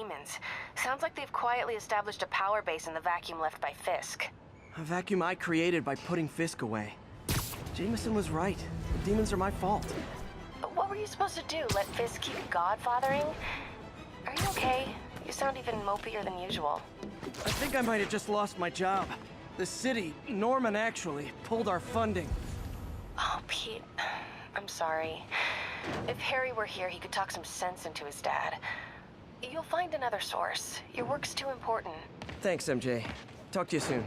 demons. Sounds like they've quietly established a power base in the vacuum left by Fisk. A vacuum I created by putting Fisk away. Jameson was right. The demons are my fault. But what were you supposed to do? Let Fisk keep godfathering? Are you okay? You sound even mopier than usual. I think I might have just lost my job. The city, Norman actually, pulled our funding. Oh, Pete. I'm sorry. If Harry were here, he could talk some sense into his dad. You'll find another source. Your work's too important. Thanks, MJ. Talk to you soon.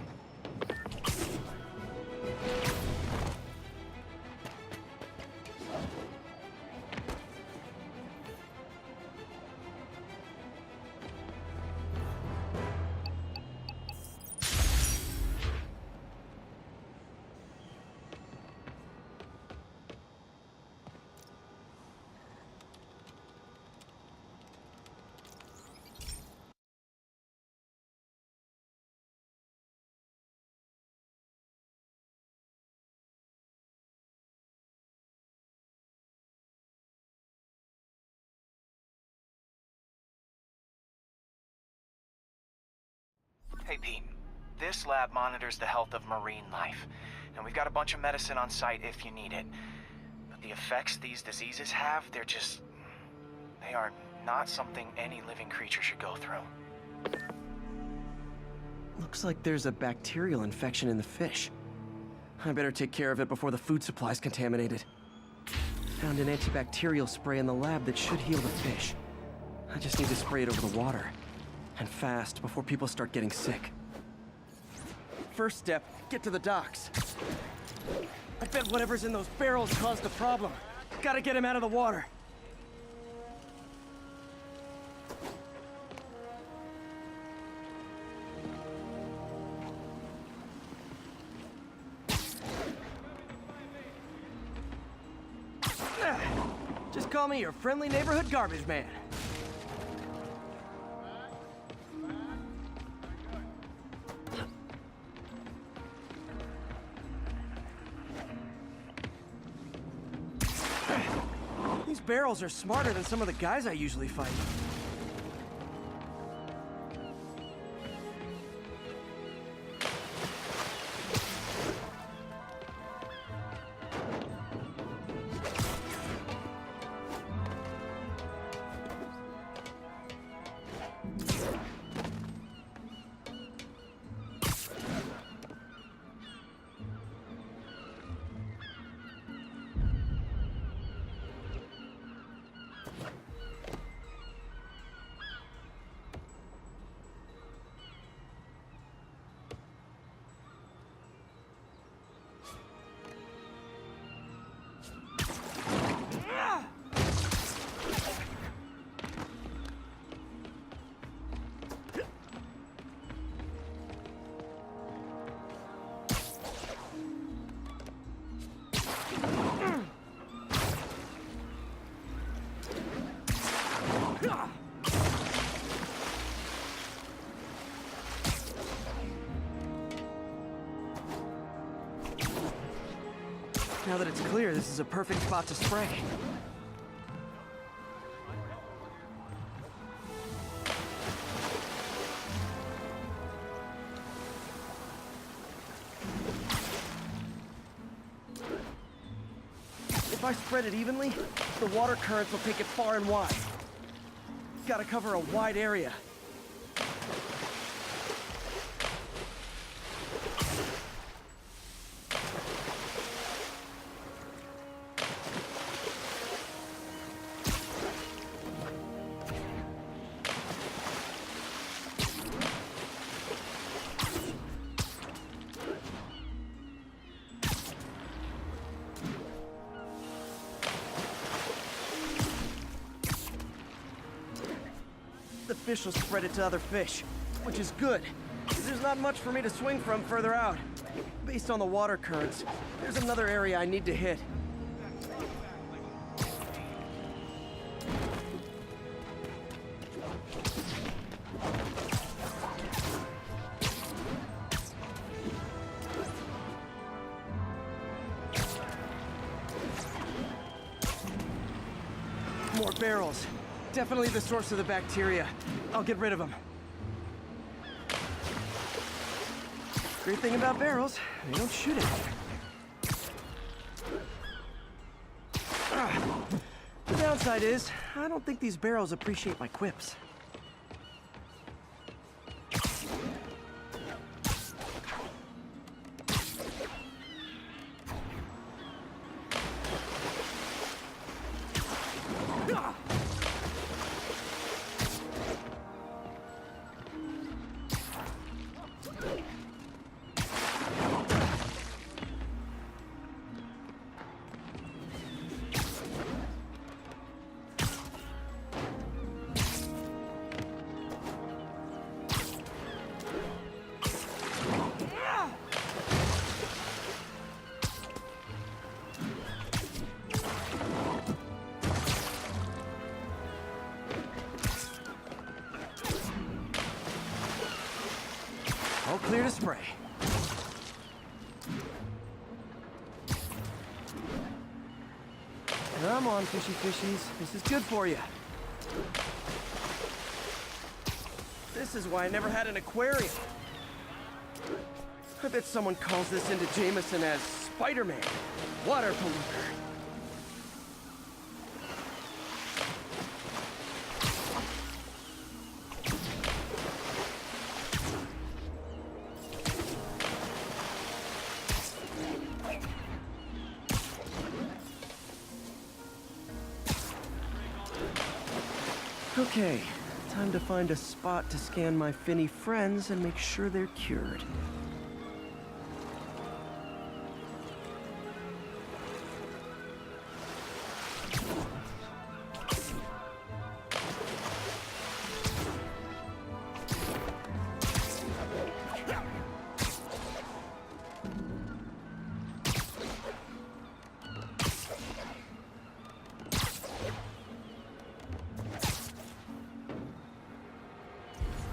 Hey Pete, this lab monitors the health of marine life, and we've got a bunch of medicine on site if you need it. But the effects these diseases have, they are not something any living creature should go through. Looks like there's a bacterial infection in the fish. I better take care of it before the food supply's contaminated. Found an antibacterial spray in the lab that should heal the fish. I just need to spray it over the water. And fast, before people start getting sick. First step, get to the docks. I bet whatever's in those barrels caused the problem. Gotta get him out of the water. Just call me your friendly neighborhood garbage man. These barrels are smarter than some of the guys I usually fight. Now that it's clear, this is a perfect spot to spray. If I spread it evenly, the water currents will take it far and wide. Gotta cover a wide area. The fish will spread it to other fish, which is good. There's not much for me to swing from further out. Based on the water currents, there's another area I need to hit. More barrels. Definitely the source of the bacteria. I'll get rid of them. Great thing about barrels, they don't shoot it. The downside is, I don't think these barrels appreciate my quips. All clear to spray. Come on, fishy fishies. This is good for you. This is why I never had an aquarium. I bet someone calls this into Jameson as Spider-Man, water polluter. Okay, time to find a spot to scan my finny friends and make sure they're cured.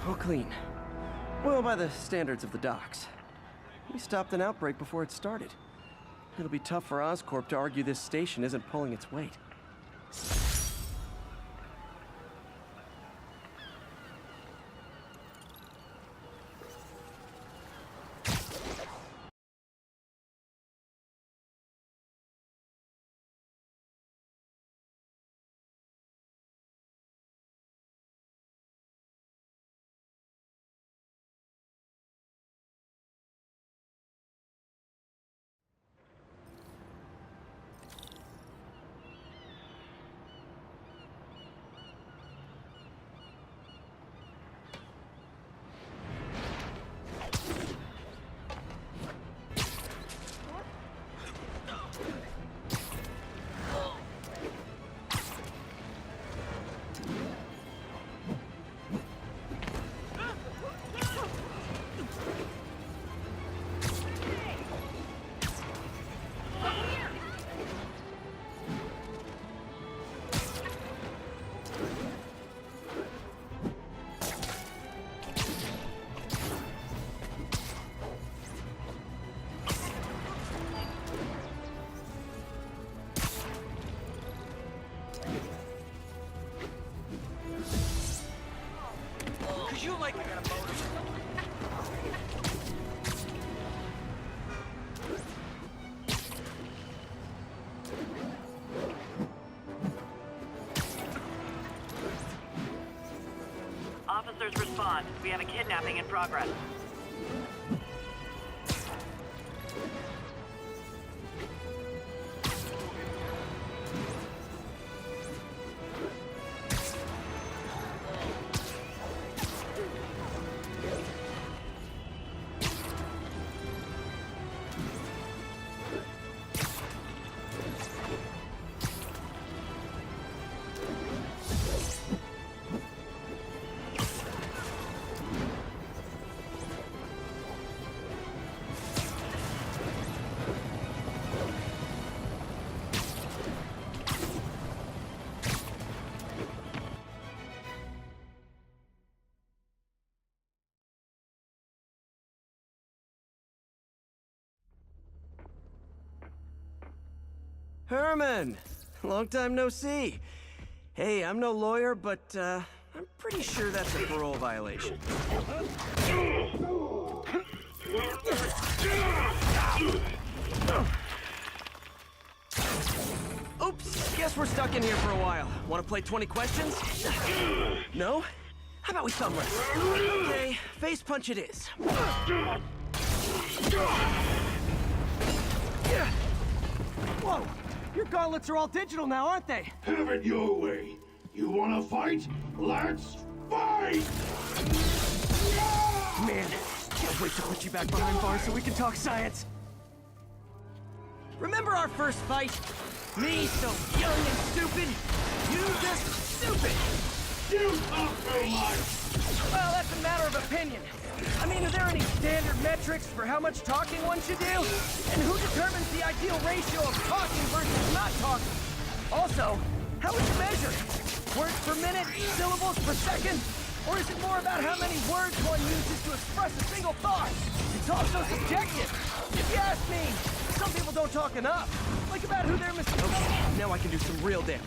All clean. Well, by the standards of the docks. We stopped an outbreak before it started. It'll be tough for Oscorp to argue this station isn't pulling its weight. You like I got a motor. Officers respond. We have a kidnapping in progress. Herman! Long time no see. Hey, I'm no lawyer, but I'm I'm pretty sure that's a parole violation. Oops, guess we're stuck in here for a while. Want to play 20 questions? No? How about we thumb wrestle? Okay, face punch it is. Whoa! Your gauntlets are all digital now, aren't they? Have it your way. You wanna fight? Let's fight! Man, can't wait to put you back behind bars so we can talk science. Remember our first fight? Me so young and stupid, you just stupid. You talk too much! Well, that's a matter of opinion. I mean, are there any standard metrics for how much talking one should do? And who determines the ideal ratio of talking versus not talking? Also, how would you measure? Words per minute, syllables per second? Or is it more about how many words one uses to express a single thought? It's also subjective. If you ask me, some people don't talk enough. Like about who they're missing. Okay, now I can do some real damage.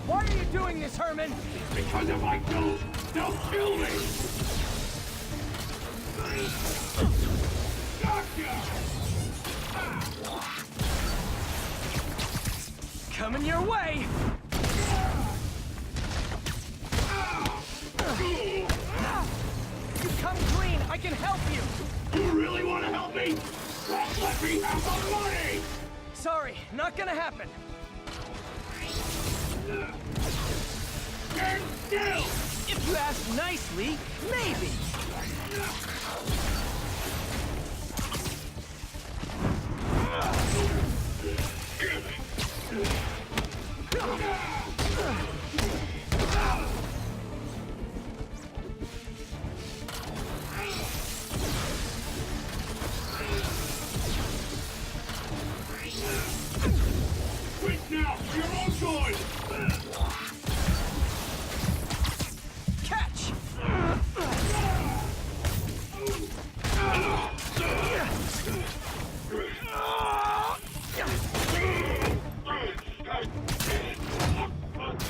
Why are you doing this, Herman? Because if I don't, they'll kill me! Gotcha! Coming your way! You come clean, I can help you! You really want to help me? Let me have the money! Sorry, not gonna happen. Stand still! If you ask nicely, maybe. Quit now! Your own choice! Catch!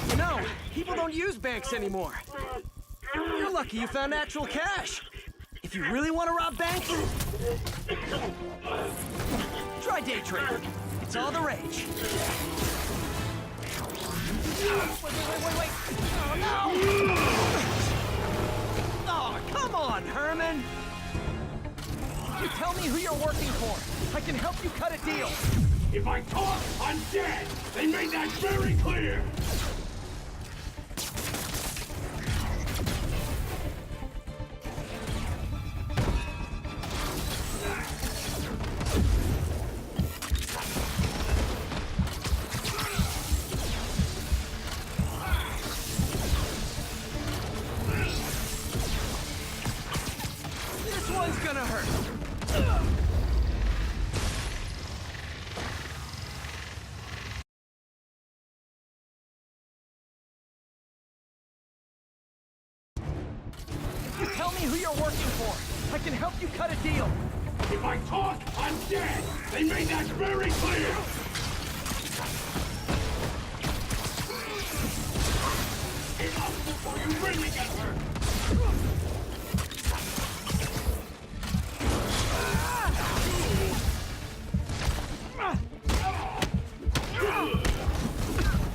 You know, people don't use banks anymore. You're lucky you found actual cash. If you really want to rob banks, try day trading. It's all the rage. Wait. Oh, no! Oh, come on, Herman! You tell me who you're working for. I can help you cut a deal. If I talk, I'm dead! They made that very clear! This one's gonna hurt. You tell me who you're working for. I can help you cut a deal. If I talk, I'm dead! They made that very clear! Enough before you really get hurt!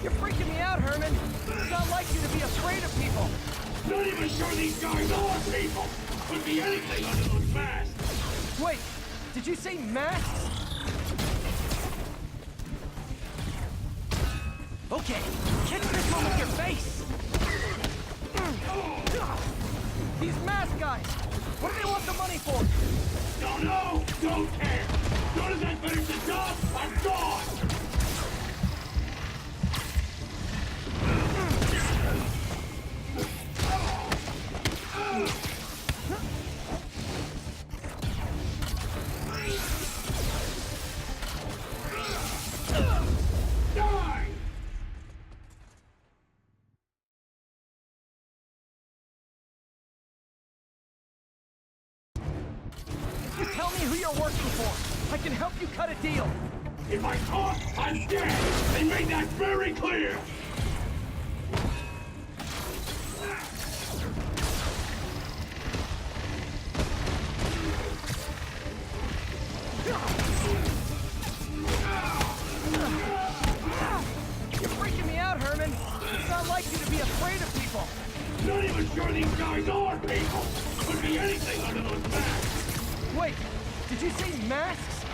You're freaking me out, Herman. It's not like you to be afraid of people. Not even sure these guys are people! Could be anything under those masks! Wait, did you say masks? Okay, catch this one with your face. These mask guys, what do they want the money for? Don't know! Don't care! As soon as I finish the job, I'm gone! Die! You tell me who you're working for. I can help you cut a deal. If I talk, I'm dead! They made that very clear! not like you to be afraid of people. Not even sure these guys are people. Could be anything under those masks. Wait, did you say masks?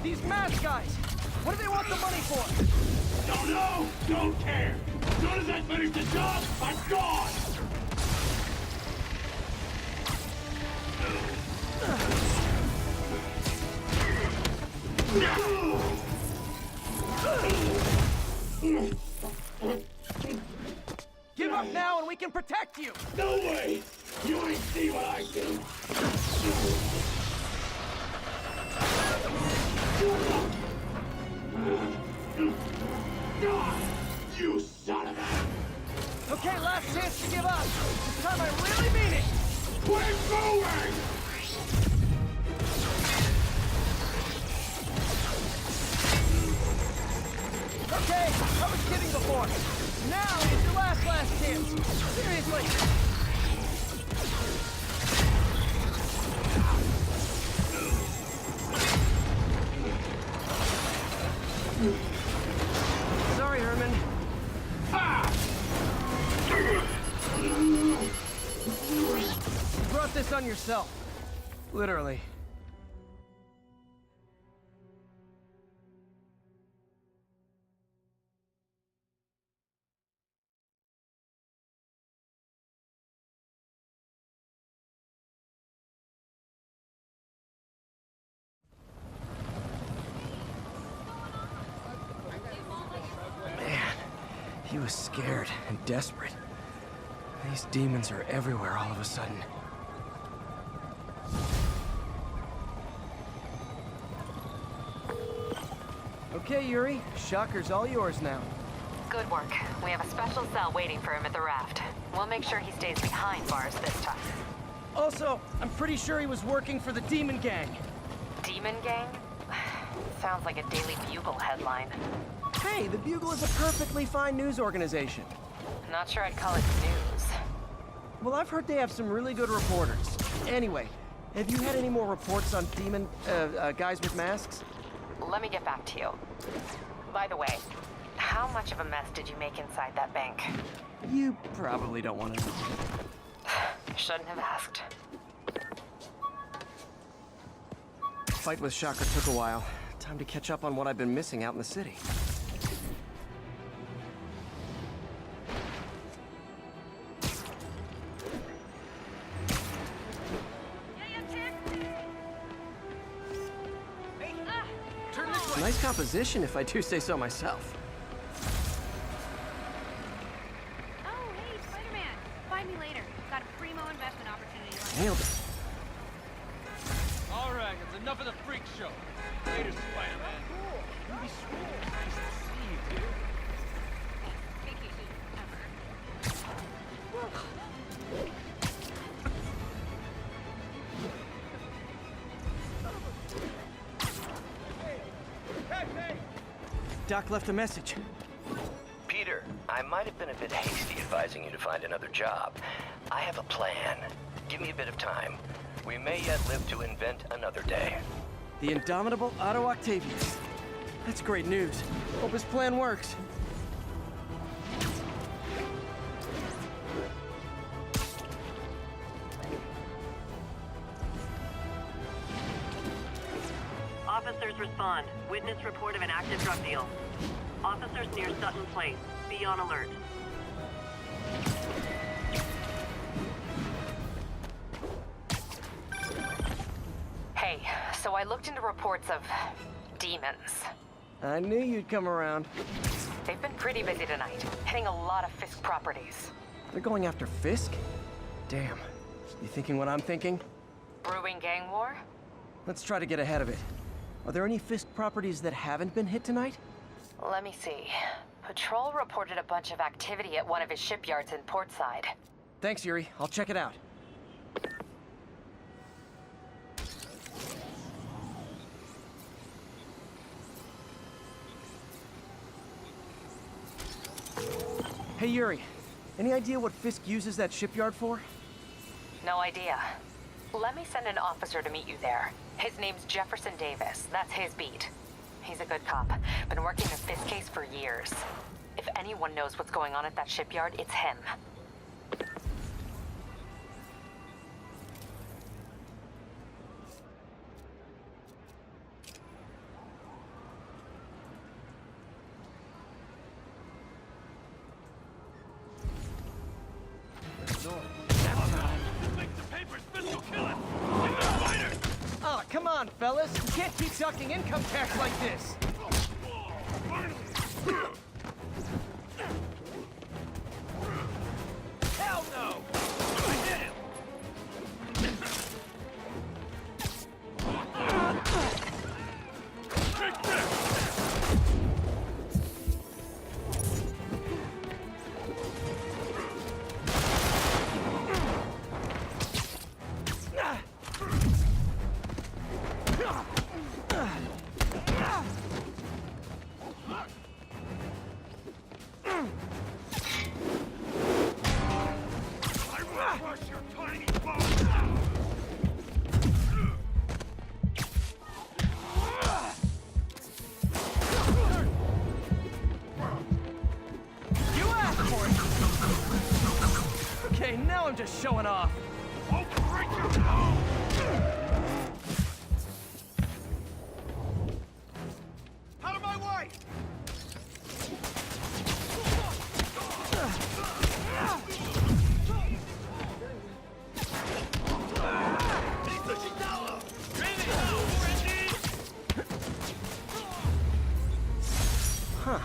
These mask guys! What do they want the money for? Don't know, don't care. As soon as I finish the job, I'm gone. Give up now and we can protect you! No way! You ain't see what I do! You son of a... Okay, last chance to give up. This time I really mean it! We're moving! Okay, I was kidding before. Now is your last chance. Seriously. Sorry, Herman. You brought this on yourself. Literally. He was scared and desperate. These demons are everywhere all of a sudden. Okay, Yuri. Shocker's all yours now. Good work. We have a special cell waiting for him at the raft. We'll make sure he stays behind bars this time. Also, I'm pretty sure he was working for the Demon Gang. Demon Gang? Sounds like a Daily Bugle headline. Hey, the Bugle is a perfectly fine news organization. Not sure I'd call it news. Well, I've heard they have some really good reporters. Anyway, have you had any more reports on demon, guys with masks? Let me get back to you. By the way, how much of a mess did you make inside that bank? You probably don't want to know. Shouldn't have asked. Fight with Shocker took a while. Time to catch up on what I've been missing out in the city. Nice composition, if I do say so myself. Oh, hey, Spider-Man. Find me later. Got a primo investment opportunity. Nailed it. All right, it's enough of the freak show. Later, Spider-Man. It'd be sweet. Nice to see you, dude. Vacation ever. Doc left a message. Peter, I might have been a bit hasty advising you to find another job. I have a plan. Give me a bit of time. We may yet live to invent another day. The indomitable Otto Octavius. That's great news. Hope his plan works. Officers respond. Witness report of an active drug deal. Officers near Sutton Place. Be on alert. Hey, so I looked into reports of demons. I knew you'd come around. They've been pretty busy tonight, hitting a lot of Fisk properties. They're going after Fisk? Damn. You thinking what I'm thinking? Brewing gang war? Let's try to get ahead of it. Are there any Fisk properties that haven't been hit tonight? Let me see. Patrol reported a bunch of activity at one of his shipyards in Portside. Thanks, Yuri. I'll check it out. Hey, Yuri. Any idea what Fisk uses that shipyard for? No idea. Let me send an officer to meet you there. His name's Jefferson Davis. That's his beat. He's a good cop. Been working the Fisk case for years. If anyone knows what's going on at that shipyard, it's him. Oh, come on, fellas. You can't keep sucking income tax like this. Hell no! I hit him! Take this! Okay, now I'm just showing off. I'll break your nose! Out of my way! Huh.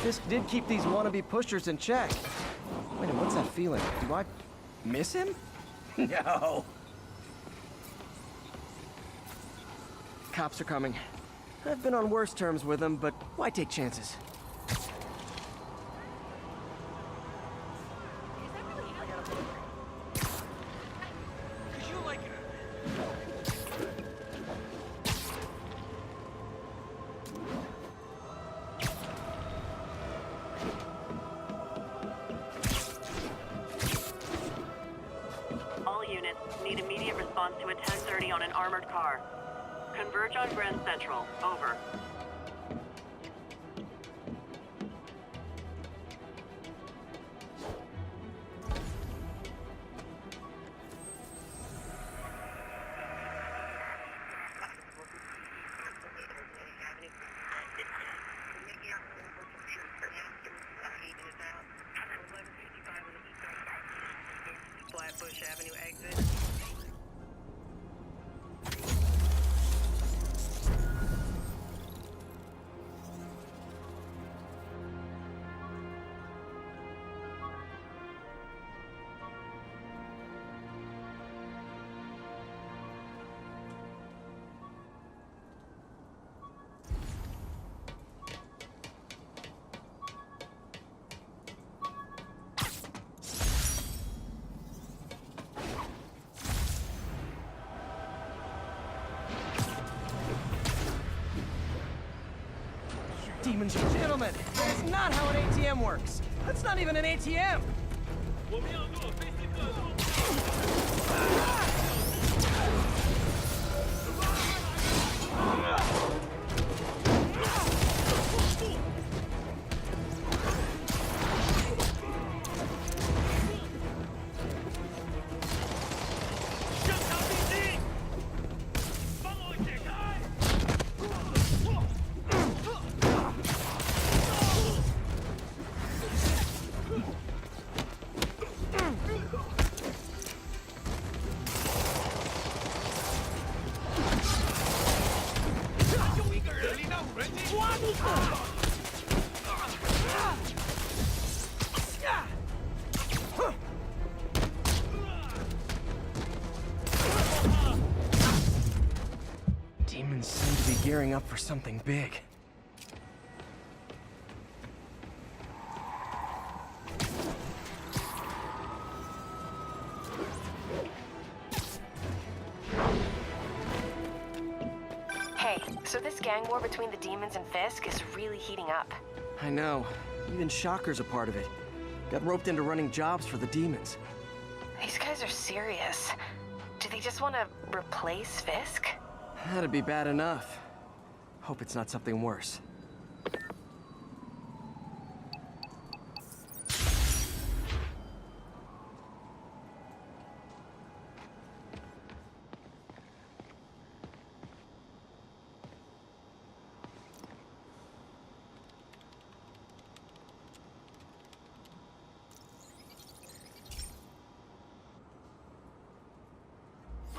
Fisk did keep these wannabe pushers in check. Wait a minute, what's that feeling? Do I miss him? No. Cops are coming. I've been on worse terms with them, but why take chances? All units need immediate response to a 1030 on an armored car. Converge on Grand Central. Over. Flatbush Avenue exit. Demons and gentlemen, that's not how an ATM works. That's not even an ATM. Demons seem to be gearing up for something big. Hey, so this gang war between the demons and Fisk is really heating up. I know. Even Shocker's a part of it. Got roped into running jobs for the demons. These guys are serious. Do they just want to replace Fisk? That'd be bad enough. Hope it's not something worse.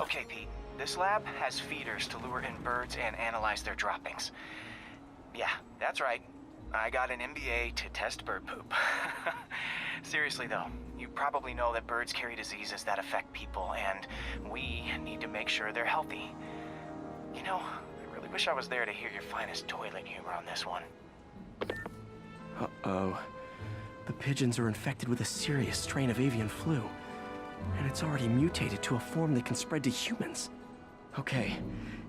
Okay, Pete. This lab has feeders to lure in birds and analyze their droppings. Yeah, that's right. I got an MBA to test bird poop. Seriously though, you probably know that birds carry diseases that affect people, and we need to make sure they're healthy. You know, I really wish I was there to hear your finest toilet humor on this one. Uh-oh. The pigeons are infected with a serious strain of avian flu. And it's already mutated to a form that can spread to humans. Okay,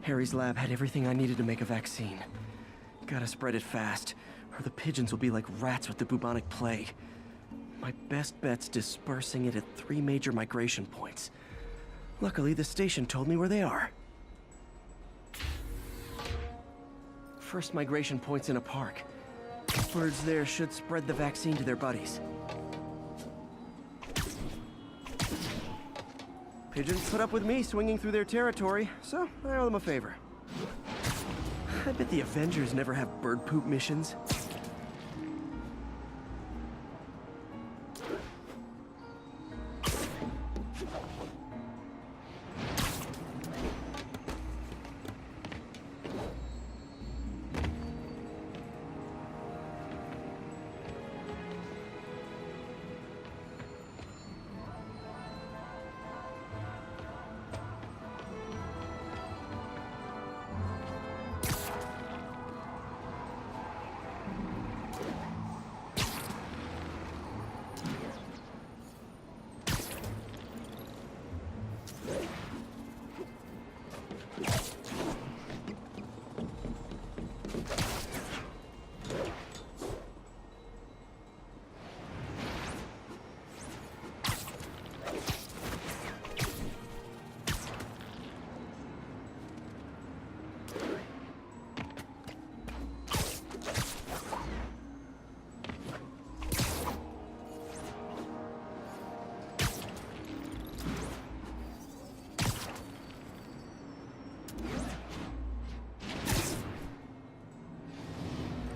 Harry's lab had everything I needed to make a vaccine. Gotta spread it fast, or the pigeons will be like rats with the bubonic plague. My best bet's dispersing it at 3 major migration points. Luckily, the station told me where they are. First migration point's in a park. Birds there should spread the vaccine to their buddies. Pigeons put up with me swinging through their territory, so I owe them a favor. I bet the Avengers never have bird poop missions.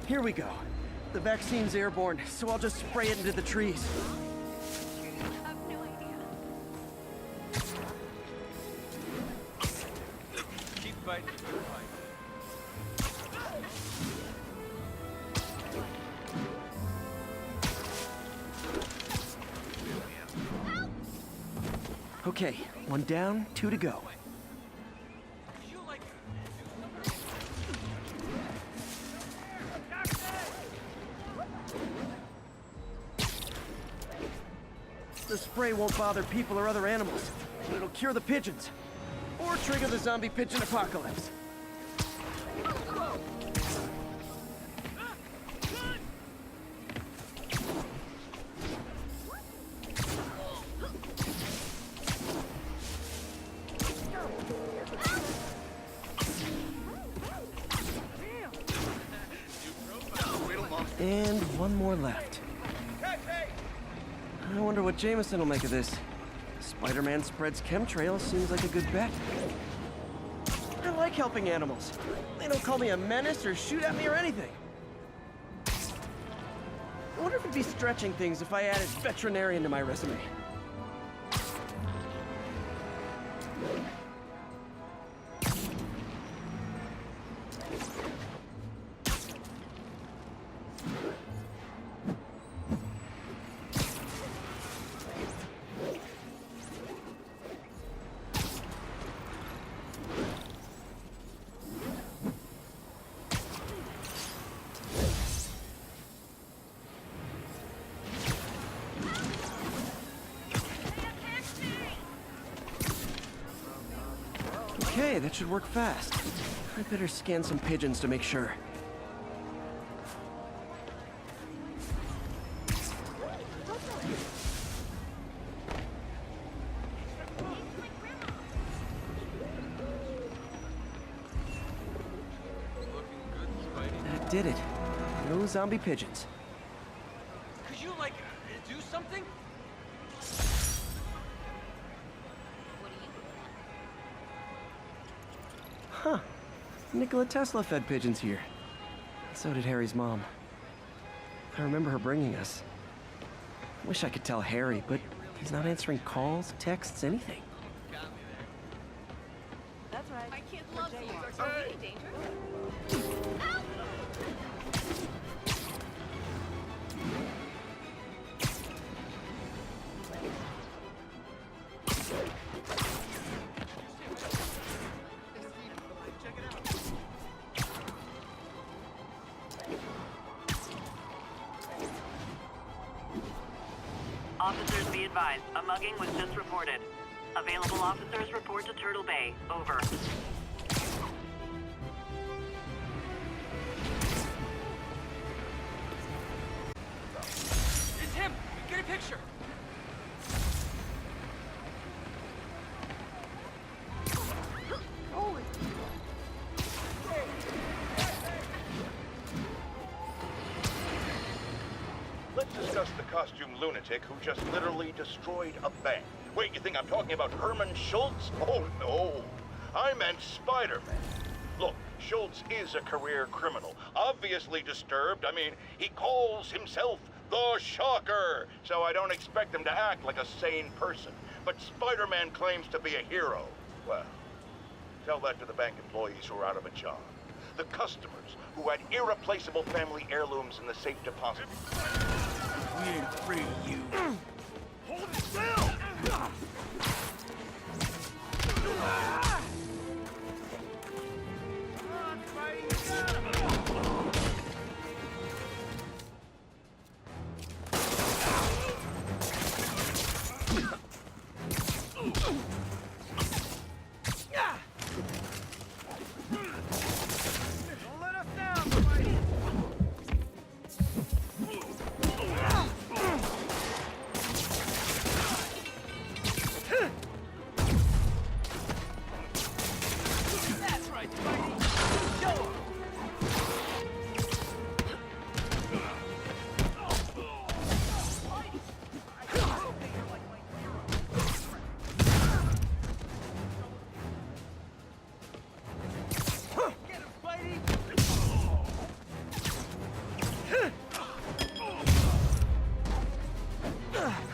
Here we go. The vaccine's airborne, so I'll just spray it into the trees. I have no idea. Keep fighting the good fight. Okay, 1 down, 2 to go. You like The spray won't bother people or other animals, but it'll cure the pigeons. Or trigger the zombie pigeon apocalypse. And 1 more left. I wonder what Jameson will make of this. Spider-Man spreads chemtrails seems like a good bet. I like helping animals. They don't call me a menace or shoot at me or anything. I wonder if it'd be stretching things if I added veterinarian to my resume. Okay, that should work fast. I better scan some pigeons to make sure. Did it. No zombie pigeons. Could you, like, do something? Huh. Nikola Tesla fed pigeons here. So did Harry's mom. I remember her bringing us. Wish I could tell Harry, but he's not answering calls, texts, anything. That's right. My kids love you. Are really dangerous? Officers be advised, a mugging was just reported. Available officers report to Turtle Bay. Over. It's him! Get a picture! Let's discuss the costume lunatic who just literally destroyed a bank. Wait, you think I'm talking about Herman Schultz? Oh, no. I meant Spider-Man. Look, Schultz is a career criminal. Obviously disturbed. I mean, he calls himself the Shocker. So I don't expect him to act like a sane person. But Spider-Man claims to be a hero. Well, tell that to the bank employees who are out of a job. The customers who had irreplaceable family heirlooms in the safe deposit. We ain't afraid of you. Hold still!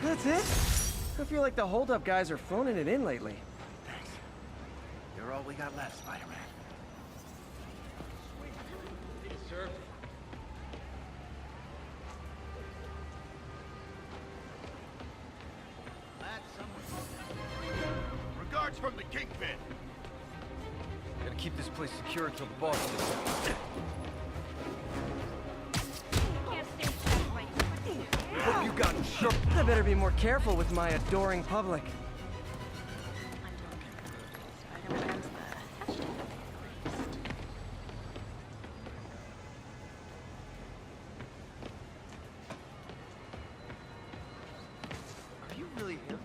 That's it? I feel like the hold-up guys are phoning it in lately. Thanks. You're all we got left, Spider-Man. Yes, sir. Regards from the Kingpin. Gotta keep this place secure until the boss gets out. Can't stay stuck like Hope you got shook. I better be more careful with my adoring public. Are you really him?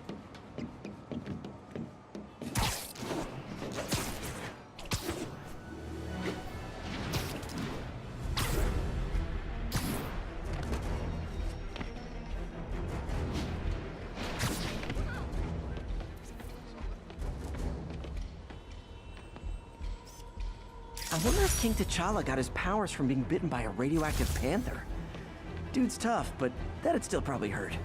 I wonder if King T'Challa got his powers from being bitten by a radioactive panther. Dude's tough, but that'd still probably hurt.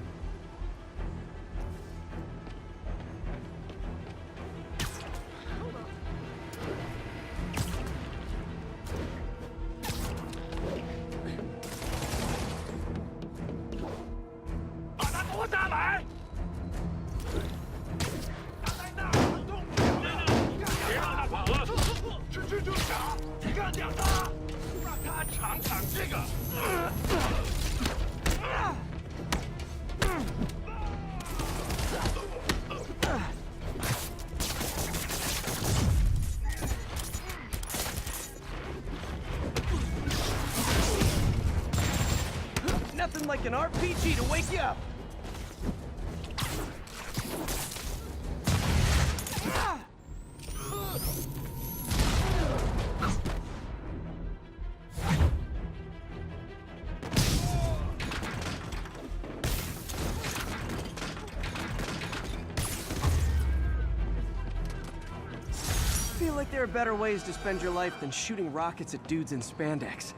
Nothing like an RPG to wake you up. like there are better ways to spend your life than shooting rockets at dudes in spandex.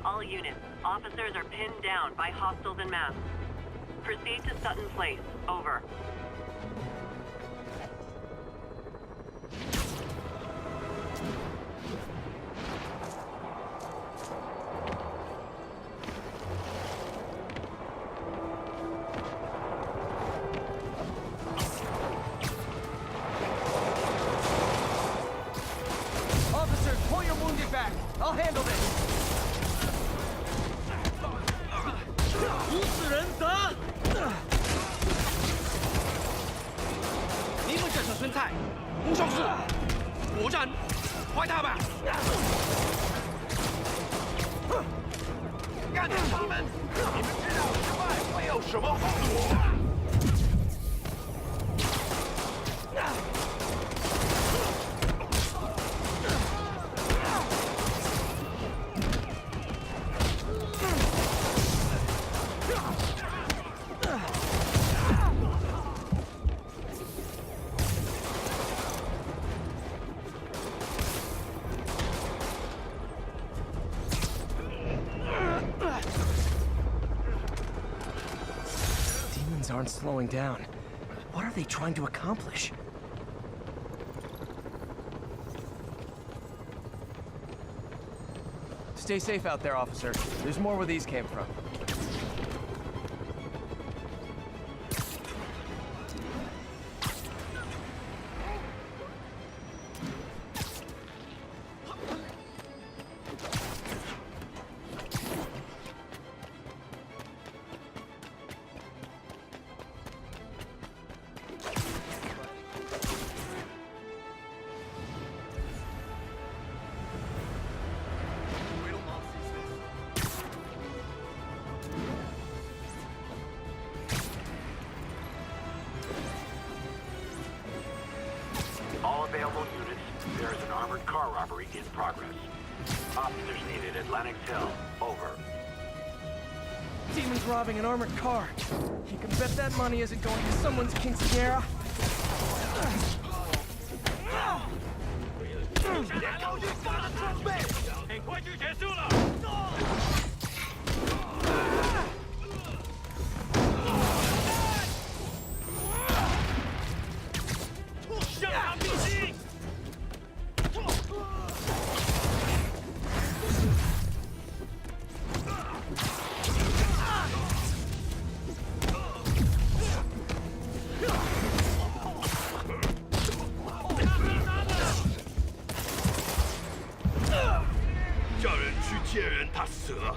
All units, officers are pinned down by hostiles en masse. Proceed to Sutton Place. Over. Officers, pull your wounded back. I'll handle this. 无死人得！你们这小孙菜，无双术，果然，坏他吧！干掉他们！你们知道失败会有什么后果？ Demons aren't slowing down. What are they trying to accomplish? Stay safe out there, officer. There's more where these came from. All available units, there is an armored car robbery in progress. Officers needed at Lenox Hill. Over. Demon's robbing an armored car. You can bet that money isn't going to someone's quinceañera. 很快就结束了。向他必击！ 叫人去接人，他死了。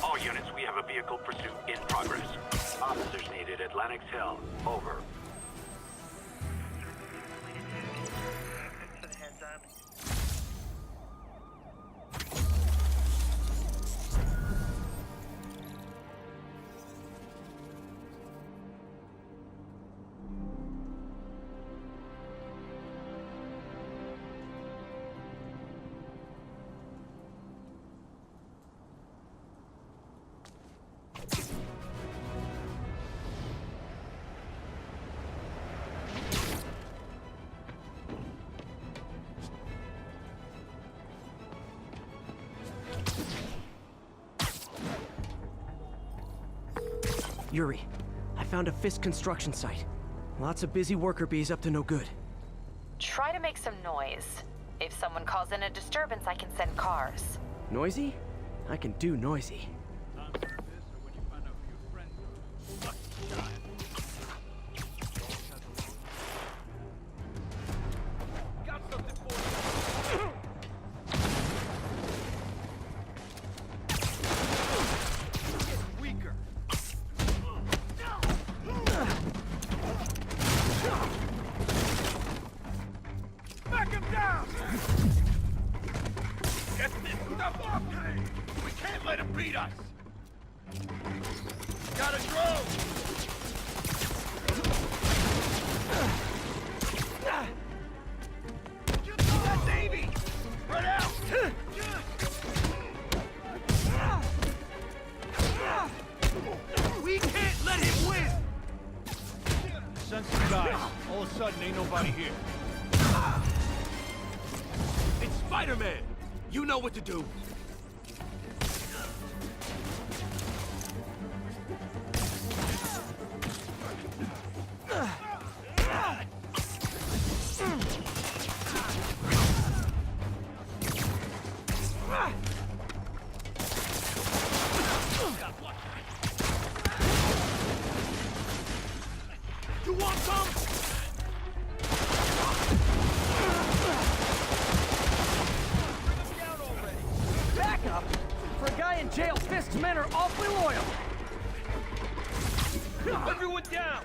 All units, we have a vehicle pursuit in progress. Officers needed at Lenox Hill. Over. Yuri, I found a Fisk construction site. Lots of busy worker bees up to no good. Try to make some noise. If someone calls in a disturbance, I can send cars. Noisy? I can do noisy. We can't let him win! Send some guys. All of a sudden, ain't nobody here. It's Spider-Man! You know what to do. You want some? Backup? For a guy in jail, Fisk's men are awfully loyal. Everyone down!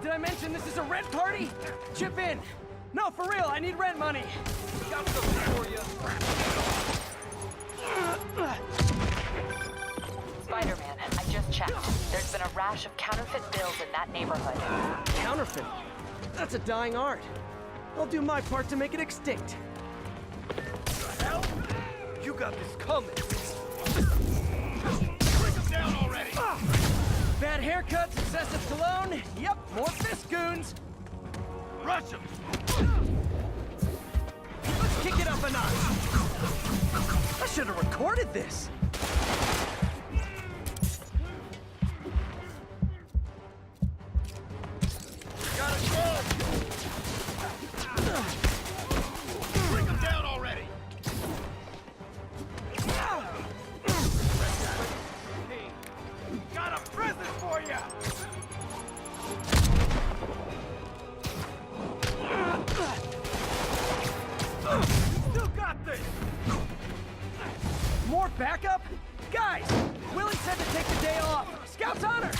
Did I mention this is a rent party? Chip in. No, for real, I need rent money. Got something for you. Spider-Man, I just checked. There's been a rash of counterfeit bills in that neighborhood. Counterfeit? That's a dying art. I'll do my part to make it extinct. The hell? You got this coming. Bring him down already. Bad haircuts, excessive cologne. Yep, more Fisk goons. Rush him. Let's kick it up a notch. I should have recorded this. Gotta go. Bring him down already. Got a present for you. Still got this. More backup? Guys, Willie said to take the day off. Scout's honor.